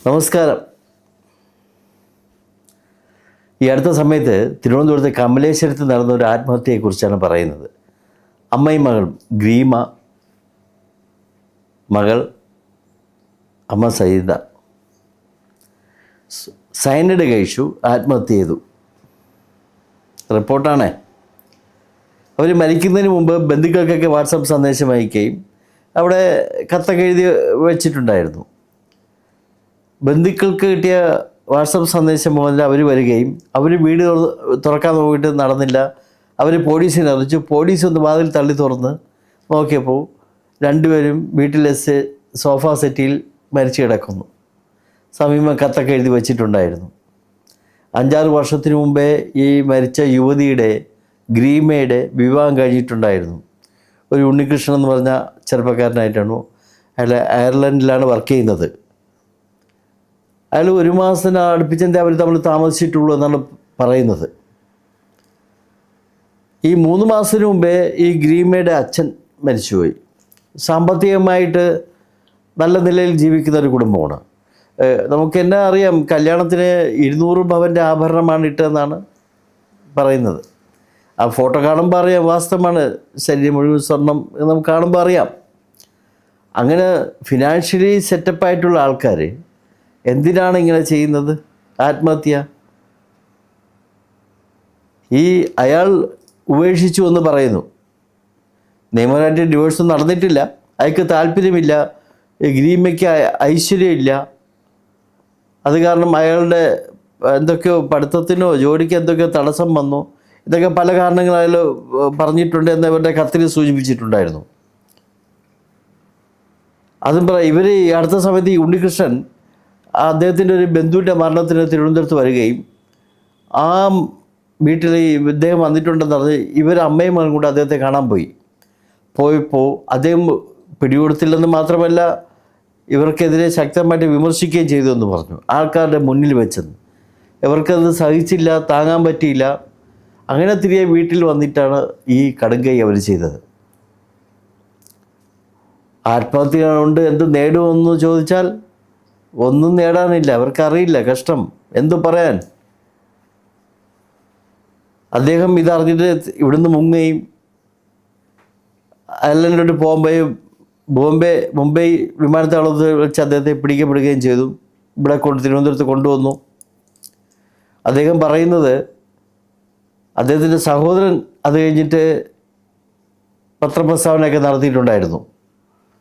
നമസ്കാരം. ഈ അടുത്ത സമയത്ത് തിരുവനന്തപുരത്തെ കമലേശ്വരത്ത് നടന്ന ഒരു ആത്മഹത്യയെക്കുറിച്ചാണ് പറയുന്നത്. അമ്മയും മകളും, ഗ്രീമ, മകൾ അമ്മ സൈത സയനൈഡ് കഴിച്ചു ആത്മഹത്യ ചെയ്തു. റിപ്പോർട്ടാണേ. അവർ മരിക്കുന്നതിന് മുമ്പ് ബന്ധുക്കൾക്കൊക്കെ വാട്സപ്പ് സന്ദേശം അയക്കുകയും അവിടെ കത്തൊക്കെ എഴുതി വെച്ചിട്ടുണ്ടായിരുന്നു. ബന്ധുക്കൾക്ക് കിട്ടിയ വാട്സപ്പ് സന്ദേശം മുതൽ അവർ വരികയും അവർ വീട് തുറക്കാൻ പോയിട്ട് നടന്നില്ല. അവർ പോലീസിനെ അറിയിച്ചു. പോലീസ് ഒന്ന് വാതിൽ തള്ളി തുറന്ന് നോക്കിയപ്പോൾ രണ്ടുപേരും വീട്ടിലെ സോഫ സെറ്റിൽ മരിച്ചു കിടക്കുന്നു. സമീപം കത്തൊക്കെ എഴുതി വച്ചിട്ടുണ്ടായിരുന്നു. 5-6 വർഷത്തിന് മുമ്പേ ഈ മരിച്ച യുവതിയുടെ, ഗ്രീമയുടെ വിവാഹം കഴിഞ്ഞിട്ടുണ്ടായിരുന്നു. ഒരു ഉണ്ണികൃഷ്ണൻ എന്ന് പറഞ്ഞ ചെറുപ്പക്കാരനായിട്ടാണ്. അയാൾ അയർലൻഡിലാണ് വർക്ക് ചെയ്യുന്നത്. അയാൾ 1 മാസത്തിന് അടുപ്പിച്ചെന്തേ അവർ തമ്മിൽ താമസിച്ചിട്ടുള്ളൂ എന്നാണ് പറയുന്നത്. ഈ 3 മാസത്തിന് മുമ്പേ ഈ ഗ്രീമയുടെ അച്ഛൻ മരിച്ചുപോയി. സാമ്പത്തികമായിട്ട് നല്ല നിലയിൽ ജീവിക്കുന്ന ഒരു കുടുംബമാണ്. നമുക്ക് എന്നാ അറിയാം, കല്യാണത്തിന് 200 പവൻ്റെ ആഭരണമാണ് ഇട്ടതെന്നാണ് പറയുന്നത്. ആ ഫോട്ടോ കാണുമ്പോൾ അറിയാം, വാസ്തവമാണ്. ശരീരം മുഴുവൻ സ്വർണം നമുക്ക് കാണുമ്പോൾ അറിയാം. അങ്ങനെ ഫിനാൻഷ്യലി സെറ്റപ്പായിട്ടുള്ള ആൾക്കാർ എന്തിനാണ് ഇങ്ങനെ ചെയ്യുന്നത്? ആത്മഹത്യ. അയാൾ ഉപേക്ഷിച്ചു എന്ന് പറയുന്നു. നിയമപരമായിട്ട് ഡിവോഴ്സ് നടന്നിട്ടില്ല. അയാൾക്ക് താല്പര്യമില്ല. ഗ്രീമയ്ക്ക് ഐശ്വര്യമില്ല. അത് കാരണം അയാളുടെ എന്തൊക്കെയോ പഠിത്തത്തിനോ ജോലിക്ക് എന്തൊക്കെയോ തടസ്സം വന്നു. ഇതൊക്കെ പല കാരണങ്ങൾ അയാൾ പറഞ്ഞിട്ടുണ്ട് എന്ന് ഇവരുടെ കത്തിൽ സൂചിപ്പിച്ചിട്ടുണ്ടായിരുന്നു. അതും ഇവർ അടുത്ത സമയത്ത് ഈ ഉണ്ണികൃഷ്ണൻ അദ്ദേഹത്തിൻ്റെ ഒരു ബന്ധുവിൻ്റെ മരണത്തിന് തിരുവനന്തപുരത്ത് വരികയും ആ വീട്ടിൽ ഇദ്ദേഹം വന്നിട്ടുണ്ടെന്ന് പറഞ്ഞ് ഇവർ അമ്മയും മകനും കൂടെ അദ്ദേഹത്തെ കാണാൻ പോയപ്പോൾ അദ്ദേഹം പിടികൊടുത്തില്ലെന്ന് മാത്രമല്ല, ഇവർക്കെതിരെ ശക്തമായിട്ട് വിമർശിക്കുകയും ചെയ്തു എന്ന് പറഞ്ഞു, ആൾക്കാരുടെ മുന്നിൽ വെച്ചെന്ന്. ഇവർക്കത് സഹിച്ചില്ല, താങ്ങാൻ പറ്റിയില്ല. അങ്ങനെ തിരികെ വീട്ടിൽ വന്നിട്ടാണ് ഈ കടുങ്കൈ അവർ ചെയ്തത്. ആത്മഹത്യ കൊണ്ട് എന്ത് നേടുമെന്ന് ചോദിച്ചാൽ ഒന്നും നേടാനില്ല. അവർക്കറിയില്ല കഷ്ടം എന്തു പറയാൻ. അദ്ദേഹം ഇതറിഞ്ഞിട്ട് ഇവിടുന്ന് മുങ്ങുകയും അയർലൻഡിലോട്ട് മുംബൈ വിമാനത്താവളത്തിൽ വെച്ച് അദ്ദേഹത്തെ പിടിക്കപ്പെടുകയും ചെയ്തു. ഇവിടെ തിരുവനന്തപുരത്ത് കൊണ്ടുവന്നു. അദ്ദേഹം പറയുന്നത് അദ്ദേഹത്തിൻ്റെ സഹോദരൻ അത് കഴിഞ്ഞിട്ട് പത്രപ്രസ്താവനയൊക്കെ നടത്തിയിട്ടുണ്ടായിരുന്നു.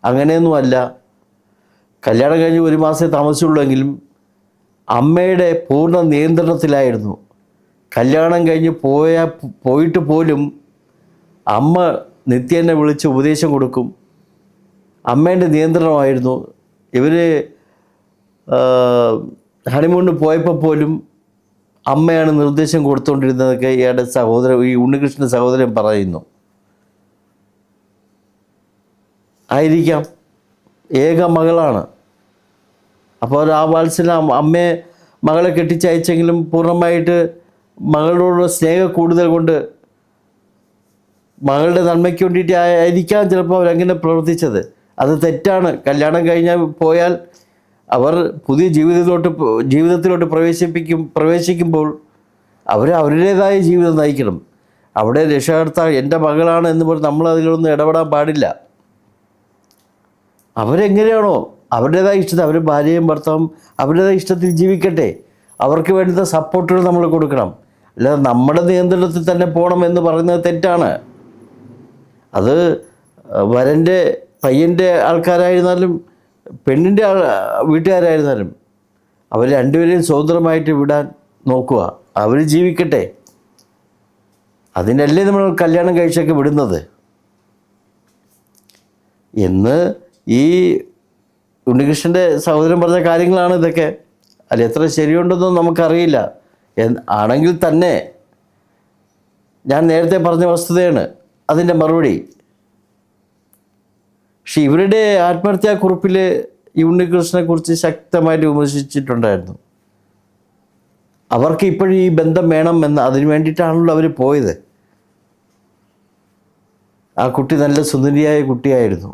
അങ്ങനെയൊന്നുമല്ല. കല്യാണം കഴിഞ്ഞ് 1 മാസമേ താമസിച്ചുള്ളെങ്കിലും അമ്മയുടെ പൂർണ്ണ നിയന്ത്രണത്തിലായിരുന്നു. കല്യാണം കഴിഞ്ഞ് പോയിട്ട് പോലും അമ്മ നിത്യേനെ വിളിച്ച് ഉപദേശം കൊടുക്കും. അമ്മേൻ്റെ നിയന്ത്രണമായിരുന്നു. ഇവർ ഹണിമൂണിന് പോയപ്പോൾ പോലും അമ്മയാണ് നിർദ്ദേശം കൊടുത്തുകൊണ്ടിരുന്നതൊക്കെ ഇയാളുടെ സഹോദരൻ, ഈ ഉണ്ണികൃഷ്ണൻ്റെ സഹോദരൻ പറയുന്നു. ആയിരിക്കാം, ഏക മകളാണ്. അപ്പോൾ ആ വാത്സല്യം മകളെ കെട്ടിച്ചയച്ചെങ്കിലും പൂർണ്ണമായിട്ട് മകളോടുള്ള സ്നേഹം കൂടുതൽ കൊണ്ട് മകളുടെ നന്മയ്ക്ക് വേണ്ടിയിട്ട് ആയിരിക്കാം ചിലപ്പോൾ അവരങ്ങനെ പ്രവർത്തിച്ചത്. അത് തെറ്റാണ്. കല്യാണം കഴിഞ്ഞാൽ പോയാൽ അവർ പുതിയ ജീവിതത്തിലോട്ട് പ്രവേശിക്കുമ്പോൾ അവരുടേതായ ജീവിതം നയിക്കണം. അവിടെ രക്ഷകർത്താവ് എൻ്റെ മകളാണ് എന്ന് പറഞ്ഞ് നമ്മൾ അതിലൊന്നും ഇടപെടാൻ പാടില്ല. അവരെങ്ങനെയാണോ അവരുടേതായ ഇഷ്ടത്തിൽ, അവർ ഭാര്യയും ഭർത്താവും അവരുടേതായ ഇഷ്ടത്തിൽ ജീവിക്കട്ടെ. അവർക്ക് വേണ്ടുന്ന സപ്പോർട്ടുകൾ നമ്മൾ കൊടുക്കണം. അല്ലാതെ നമ്മുടെ നിയന്ത്രണത്തിൽ തന്നെ പോകണം എന്ന് പറയുന്നത് തെറ്റാണ്. അത് പയ്യൻ്റെ ആൾക്കാരായിരുന്നാലും പെണ്ണിൻ്റെ വീട്ടുകാരായിരുന്നാലും അവർ രണ്ടുപേരെയും സ്വതന്ത്രമായിട്ട് വിടാൻ നോക്കുക. അവർ ജീവിക്കട്ടെ. അതിനല്ലേ നമ്മൾ കല്യാണം കഴിച്ചൊക്കെ വിടുന്നത് എന്ന് ഈ ഉണ്ണികൃഷ്ണൻ്റെ സഹോദരൻ പറഞ്ഞ കാര്യങ്ങളാണ് ഇതൊക്കെ. അല്ല, എത്ര ശരിയുണ്ടെന്നും നമുക്കറിയില്ല. ആണെങ്കിൽ തന്നെ ഞാൻ നേരത്തെ പറഞ്ഞ വസ്തുതയാണ് അതിൻ്റെ മറുപടി. പക്ഷെ ഇവരുടെ ആത്മഹത്യാക്കുറിപ്പിൽ ഈ ഉണ്ണികൃഷ്ണനെക്കുറിച്ച് ശക്തമായിട്ട് വിമർശിച്ചിട്ടുണ്ടായിരുന്നു. അവർക്ക് ഇപ്പോഴും ഈ ബന്ധം വേണം എന്ന്, അതിന് വേണ്ടിയിട്ടാണല്ലോ അവർ പോയത്. ആ കുട്ടി നല്ല സുന്ദരിയായ കുട്ടിയായിരുന്നു.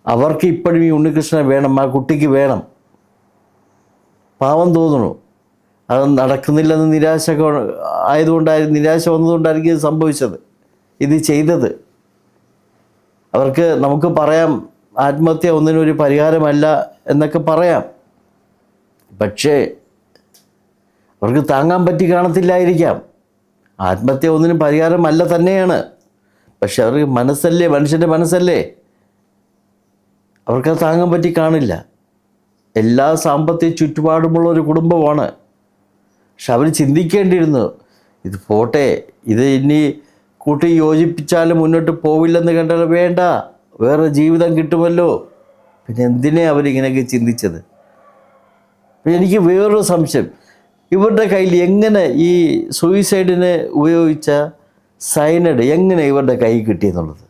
അവർക്ക് ഇപ്പോഴും ഈ ഉണ്ണികൃഷ്ണനെ വേണം, ആ കുട്ടിക്ക് വേണം. പാവം തോന്നുന്നു. അത് നടക്കുന്നില്ലെന്ന് നിരാശ വന്നതുകൊണ്ടായിരിക്കും ഇത് സംഭവിച്ചത്, ഇത് ചെയ്തത്. അവർക്ക് നമുക്ക് പറയാം ആത്മഹത്യ ഒന്നിനും ഒരു പരിഹാരമല്ല എന്നൊക്കെ പറയാം. പക്ഷേ അവർക്ക് താങ്ങാൻ പറ്റി കാണത്തില്ലായിരിക്കാം. ആത്മഹത്യ ഒന്നിനും പരിഹാരമല്ല തന്നെയാണ്. പക്ഷെ അവർക്ക് മനസ്സല്ലേ, മനുഷ്യൻ്റെ മനസ്സല്ലേ, അവർക്കത് താങ്ങാൻ പറ്റി കാണില്ല. എല്ലാ സാമ്പത്തിക ചുറ്റുപാടുമുള്ള ഒരു കുടുംബമാണ്. പക്ഷെ അവർ ചിന്തിക്കേണ്ടിയിരുന്നു, ഇത് പോട്ടെ, ഇത് ഇനി കൂട്ടി യോജിപ്പിച്ചാലും മുന്നോട്ട് പോവില്ലെന്ന് കണ്ടാൽ വേണ്ട, വേറെ ജീവിതം കിട്ടുമല്ലോ. പിന്നെ എന്തിനെ അവരിങ്ങനെയൊക്കെ ചിന്തിച്ചത്? പിന്നെ എനിക്ക് വേറൊരു സംശയം, ഇവരുടെ കയ്യിൽ എങ്ങനെ ഈ സൂയിസൈഡിന് ഉപയോഗിച്ച സൈനഡ് എങ്ങനെ ഇവരുടെ കയ്യിൽ കിട്ടിയെന്നുള്ളത്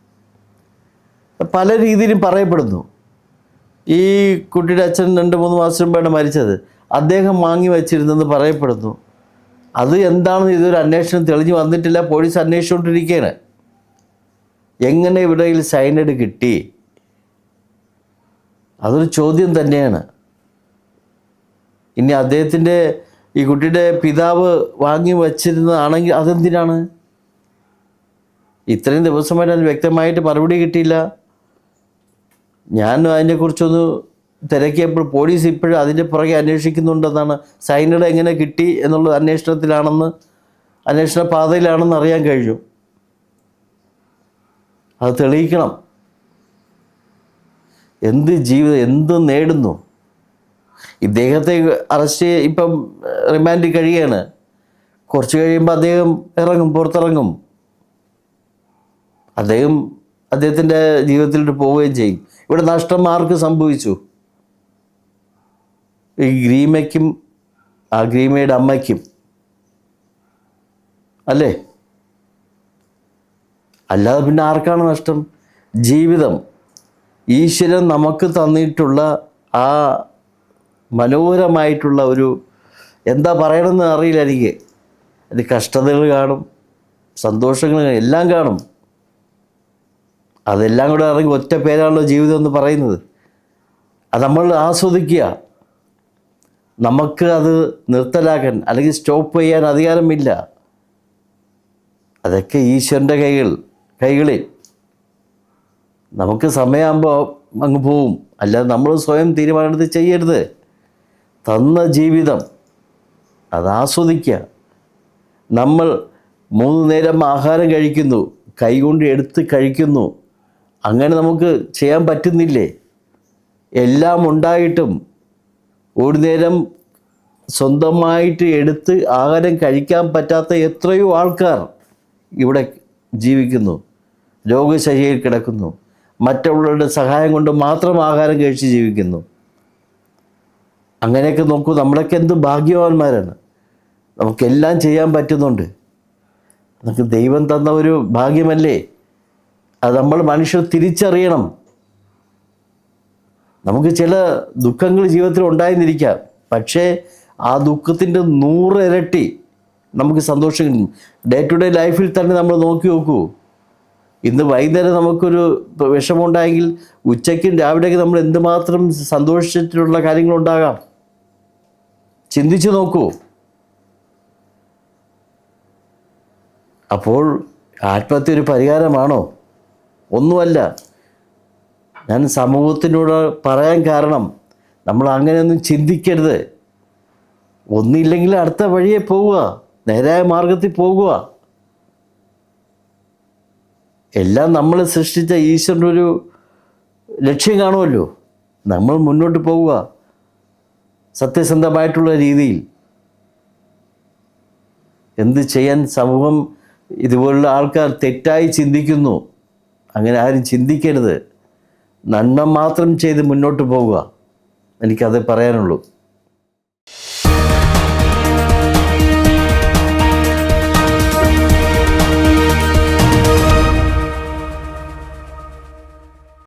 പല രീതിയിലും പറയപ്പെടുന്നു. ഈ കുട്ടിയുടെ അച്ഛൻ 2-3 മാസം മുമ്പാണ് മരിച്ചത്. അദ്ദേഹം വാങ്ങി വച്ചിരുന്നെന്ന് പറയപ്പെടുന്നു. അത് എന്താണെന്ന് ഇതൊരു അന്വേഷണം തെളിഞ്ഞു വന്നിട്ടില്ല. പോലീസ് അന്വേഷിച്ചുകൊണ്ടിരിക്കുകയാണ്. എങ്ങനെ ഇവിടെ സൈനഡ് കിട്ടി? അതൊരു ചോദ്യം തന്നെയാണ്. ഇനി അദ്ദേഹത്തിൻ്റെ ഈ കുട്ടിയുടെ പിതാവ് വാങ്ങി വച്ചിരുന്നതാണെങ്കിൽ അതെന്തിനാണ്? ഇത്രയും ദിവസമായിട്ട് അത് വ്യക്തമായിട്ട് മറുപടി കിട്ടിയില്ല. ഞാൻ അതിനെക്കുറിച്ചൊന്ന് തിരക്കിയപ്പോൾ പോലീസ് ഇപ്പോഴും അതിൻ്റെ പുറകെ അന്വേഷിക്കുന്നുണ്ടെന്നാണ്. സൈനഡ് എങ്ങനെ കിട്ടി എന്നുള്ളത് അന്വേഷണ പാതയിലാണെന്ന് അറിയാൻ കഴിഞ്ഞു. അത് തെളിയിക്കണം. എന്ത് ജീവിതം, എന്ത് നേടുന്നു? ഇദ്ദേഹത്തെ അറസ്റ്റ് ഇപ്പം റിമാൻഡിൽ കഴിയുകയാണ്. കുറച്ച് കഴിയുമ്പോൾ അദ്ദേഹം പുറത്തിറങ്ങും. അദ്ദേഹത്തിൻ്റെ ജീവിതത്തിലോട്ട് പോവുകയും ചെയ്യും. ഇവിടെ നഷ്ടം ആർക്ക് സംഭവിച്ചു? ഈ ഗ്രീമയ്ക്കും ആ ഗ്രീമയുടെ അമ്മയ്ക്കും അല്ലേ? അല്ലാതെ പിന്നെ ആർക്കാണ് നഷ്ടം? ജീവിതം, ഈശ്വരൻ നമുക്ക് തന്നിട്ടുള്ള ആ മനോഹരമായിട്ടുള്ള ഒരു, എന്താ പറയണമെന്ന് അറിയില്ല എനിക്ക്. അത് കഷ്ടതകൾ കാണും, സന്തോഷങ്ങൾ എല്ലാം കാണും. അതെല്ലാം കൂടെ ഇറങ്ങി ഒറ്റ പേരാണല്ലോ ജീവിതം എന്ന് പറയുന്നത്. അത് നമ്മൾ ആസ്വദിക്കുക. നമുക്ക് അത് നിർത്തലാക്കാൻ അല്ലെങ്കിൽ സ്റ്റോപ്പ് ചെയ്യാൻ അധികാരമില്ല. അതൊക്കെ ഈശ്വരൻ്റെ കൈകളിൽ. നമുക്ക് സമയമാകുമ്പോൾ അങ്ങ് പോവും. അല്ലാതെ നമ്മൾ സ്വയം തീരുമാനമെടുത്ത് ചെയ്യരുത്. തന്ന ജീവിതം അത് ആസ്വദിക്കുക. നമ്മൾ 3 നേരം ആഹാരം കഴിക്കുന്നു, കൈകൊണ്ട് എടുത്ത് കഴിക്കുന്നു. അങ്ങനെ നമുക്ക് ചെയ്യാൻ പറ്റുന്നില്ലേ? എല്ലാം ഉണ്ടായിട്ടും ഒരു നേരം സ്വന്തമായിട്ട് എടുത്ത് ആഹാരം കഴിക്കാൻ പറ്റാത്ത എത്രയോ ആൾക്കാർ ഇവിടെ ജീവിക്കുന്നു, രോഗശയ്യയിൽ കിടക്കുന്നു. മറ്റുള്ളവരുടെ സഹായം കൊണ്ട് മാത്രം ആഹാരം കഴിച്ച് ജീവിക്കുന്നു. അങ്ങനെയൊക്കെ നോക്കൂ, നമ്മളൊക്കെ എന്ത് ഭാഗ്യവാന്മാരാണ്. നമുക്കെല്ലാം ചെയ്യാൻ പറ്റുന്നുണ്ട്. നമുക്ക് ദൈവം തന്ന ഒരു ഭാഗ്യമല്ലേ? അത് നമ്മൾ മനുഷ്യർ തിരിച്ചറിയണം. നമുക്ക് ചില ദുഃഖങ്ങൾ ജീവിതത്തിൽ ഉണ്ടായിരുന്നിരിക്കാം, പക്ഷേ ആ ദുഃഖത്തിൻ്റെ 100 ഇരട്ടി നമുക്ക് സന്തോഷം കിട്ടും. ഡേ ടു ഡേ ലൈഫിൽ തന്നെ നമ്മൾ നോക്കൂ. ഇന്ന് വൈകുന്നേരം നമുക്കൊരു വിഷമമുണ്ടായെങ്കിൽ ഉച്ചയ്ക്കും രാവിലെയൊക്കെ നമ്മൾ എന്തുമാത്രം സന്തോഷിച്ചിട്ടുള്ള കാര്യങ്ങളുണ്ടാകാം. ചിന്തിച്ചു നോക്കൂ. അപ്പോൾ ആത്മഹത്യ ഒരു പരിഹാരമാണോ? ഒന്നുമല്ല. ഞാൻ സമൂഹത്തിനോട് പറയാൻ കാരണം, നമ്മൾ അങ്ങനെയൊന്നും ചിന്തിക്കരുത്. ഒന്നില്ലെങ്കിൽ അടുത്ത വഴിയെ പോവുക, നേരായ മാർഗത്തിൽ പോകുക. എല്ലാം നമ്മൾ സൃഷ്ടിച്ച ഈശ്വരൻ്റെ ഒരു ലക്ഷ്യം കാണുമല്ലോ. നമ്മൾ മുന്നോട്ട് പോവുക സത്യസന്ധമായിട്ടുള്ള രീതിയിൽ. എന്ത് ചെയ്യാൻ സമൂഹം ഇതുപോലുള്ള ആൾക്കാർ തെറ്റായി ചിന്തിക്കുന്നു. അങ്ങനെ ആരും ചിന്തിക്കരുത്. നന്മ മാത്രം ചെയ്ത് മുന്നോട്ട് പോവുക. എനിക്കത് പറയാനുള്ളൂ.